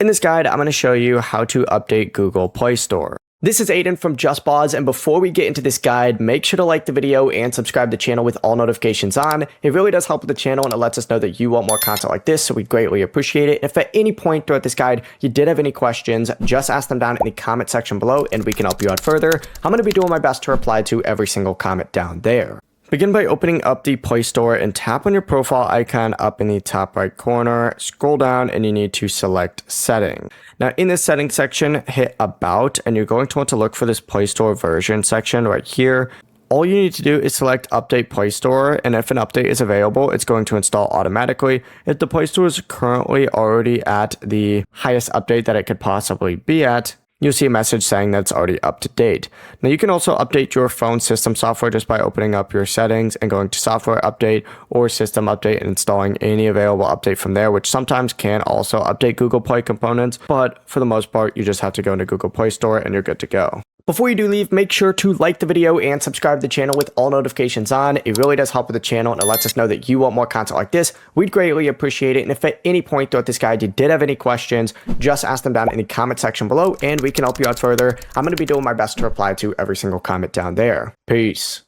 In this guide, I'm going to show you how to update Google Play Store. This is Aiden from JustPause, and before we get into this guide, make sure to like the video and subscribe to the channel with all notifications on. It really does help with the channel, and it lets us know that you want more content like this, so we greatly appreciate it. If at any point throughout this guide you did have any questions, just ask them down in the comment section below, and we can help you out further. I'm going to be doing my best to reply to every single comment down there. Begin by opening up the Play Store and tap on your profile icon up in the top right corner. Scroll down and you need to select Settings. Now in the Settings section, hit About, and you're going to want to look for this Play Store version section right here. All you need to do is select Update Play Store, and if an update is available, it's going to install automatically. If the Play Store is currently already at the highest update that it could possibly be at, you'll see a message saying that it's already up to date. Now you can also update your phone system software just by opening up your settings and going to software update or system update and installing any available update from there, which sometimes can also update Google Play components, but for the most part, you just have to go into Google Play Store and you're good to go. Before you do leave, make sure to like the video and subscribe to the channel with all notifications on. It really does help with the channel, and it lets us know that you want more content like this. We'd greatly appreciate it. And if at any point throughout this guide you did have any questions, just ask them down in the comment section below and we can help you out further. I'm going to be doing my best to reply to every single comment down there. Peace.